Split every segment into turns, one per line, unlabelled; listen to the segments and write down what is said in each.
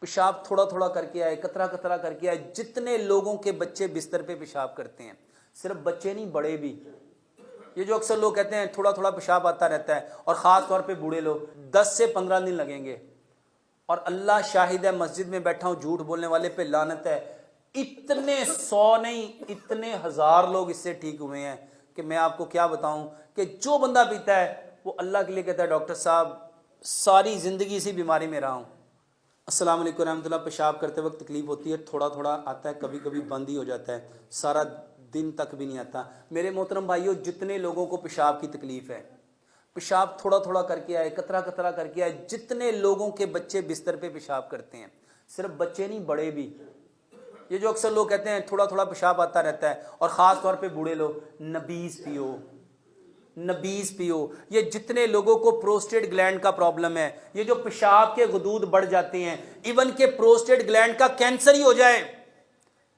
पेशाब थोड़ा थोड़ा करके आए, कतरा कतरा करके आए। जितने लोगों के बच्चे बिस्तर पे पेशाब करते हैं, सिर्फ बच्चे नहीं बड़े भी। ये जो अक्सर लोग कहते हैं थोड़ा थोड़ा पेशाब आता रहता है, और ख़ास तौर पे बूढ़े लोग, 10 से 15 दिन लगेंगे। और अल्लाह शाहिद है, मस्जिद में बैठा हूँ, झूठ बोलने वाले पे लानत है। इतने 100 नहीं, इतने 1000 लोग इससे ठीक हुए हैं कि मैं आपको क्या बताऊं कि जो बंदा पीता है वो अल्लाह के लिए कहता है डॉक्टर साहब सारी ज़िंदगी इसी बीमारी में रहा हूँ। अस्सलाम वालेकुम रहमतुल्लाह। पेशाब करते वक्त तकलीफ़ होती है, थोड़ा थोड़ा आता है, कभी कभी बंद ही हो जाता है, सारा दिन तक भी नहीं आता। मेरे मोहतरम भाइयों, जितने लोगों को पेशाब की तकलीफ़ है, पेशाब थोड़ा थोड़ा करके आए, कतरा कतरा करके आए। जितने लोगों के बच्चे बिस्तर पे पेशाब करते हैं, सिर्फ बच्चे नहीं बड़े भी। ये जो अक्सर लोग कहते हैं थोड़ा थोड़ा पेशाब आता रहता है, और ख़ास तौर पे बूढ़े लोग, नबीज़ पियो, नबीज़ पियो। ये जितने लोगों को प्रोस्टेट ग्लैंड का प्रॉब्लम है, ये जो पेशाब के गुदूद बढ़ जाते हैं, इवन के प्रोस्टेट ग्लैंड का कैंसर ही हो जाए,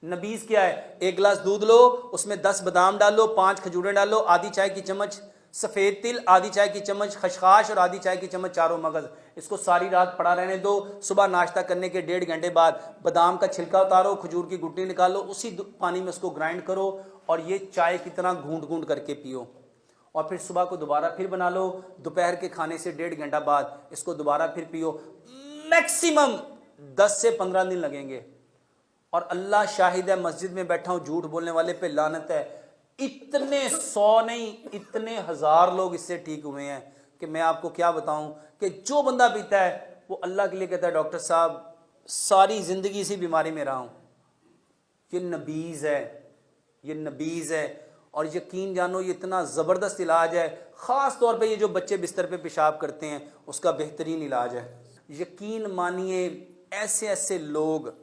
नबीज़ क्या है? 1 गिलास दूध लो, उसमें 10 बादाम डालो, 5 खजूरें डालो, आधी चाय की चम्मच सफ़ेद तिल, आधी चाय की चम्मच खशखाश और आधी चाय की चम्मच चारों मगज़। इसको सारी रात पड़ा रहने दो। सुबह नाश्ता करने के 1.5 घंटे बाद बादाम का छिलका उतारो, खजूर की गुठली निकालो, उसी पानी में उसको ग्राइंड करो और ये चाय की तरह घूंट घूंट करके पियो। और फिर सुबह को दोबारा फिर बना लो, दोपहर के खाने से 1.5 घंटा बाद इसको दोबारा फिर पियो। मैक्सिमम 10 से 15 दिन लगेंगे। और अल्लाह शाहिद है, मस्जिद में बैठा हूँ, झूठ बोलने वाले पे लानत है। इतने 100 नहीं, इतने 1000 लोग इससे ठीक हुए हैं कि मैं आपको क्या बताऊं कि जो बंदा पीता है वो अल्लाह के लिए कहता है डॉक्टर साहब सारी ज़िंदगी इसी बीमारी में रहा हूं। ये नबीज़ है, ये नबीज़ है। और यकीन जानो ये इतना ज़बरदस्त इलाज है। ख़ास तौर पे ये जो बच्चे बिस्तर पे पेशाब करते हैं उसका बेहतरीन इलाज है। यकीन मानिए, ऐसे ऐसे लोग,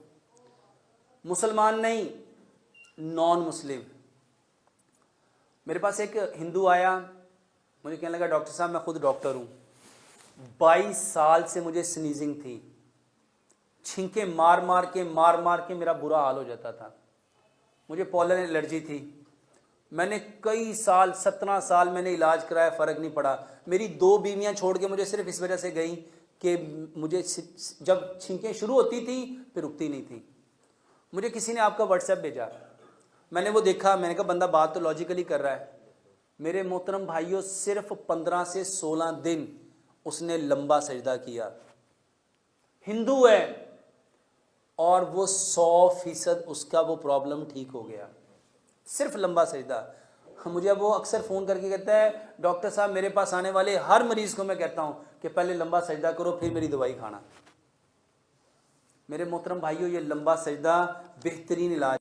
मुसलमान नहीं, नॉन मुस्लिम। मेरे पास एक हिंदू आया, मुझे कहने लगा डॉक्टर साहब मैं खुद डॉक्टर हूँ, 22 साल से मुझे स्नीजिंग थी, छींके मार मार के मेरा बुरा हाल हो जाता था, मुझे पॉलन एलर्जी थी। मैंने कई साल, 17 साल मैंने इलाज कराया, फ़र्क नहीं पड़ा। मेरी 2 बीवियाँ छोड़ के मुझे सिर्फ इस वजह से गई कि मुझे जब छींकें शुरू होती थी फिर रुकती नहीं थी। मुझे किसी ने आपका व्हाट्सएप भेजा, मैंने वो देखा, मैंने कहा बंदा बात तो लॉजिकली कर रहा है। मेरे मोहतरम भाइयों, सिर्फ 15 से 16 दिन उसने लंबा सजदा किया। हिंदू है और वो 100% उसका वो प्रॉब्लम ठीक हो गया, सिर्फ लंबा सजदा। मुझे अब वो अक्सर फ़ोन करके कहता है डॉक्टर साहब मेरे पास आने वाले हर मरीज़ को मैं कहता हूँ कि पहले लंबा सजदा करो फिर मेरी दवाई खाना। मेरे मोहतरम भाइयों, ये लंबा सजदा बेहतरीन इलाज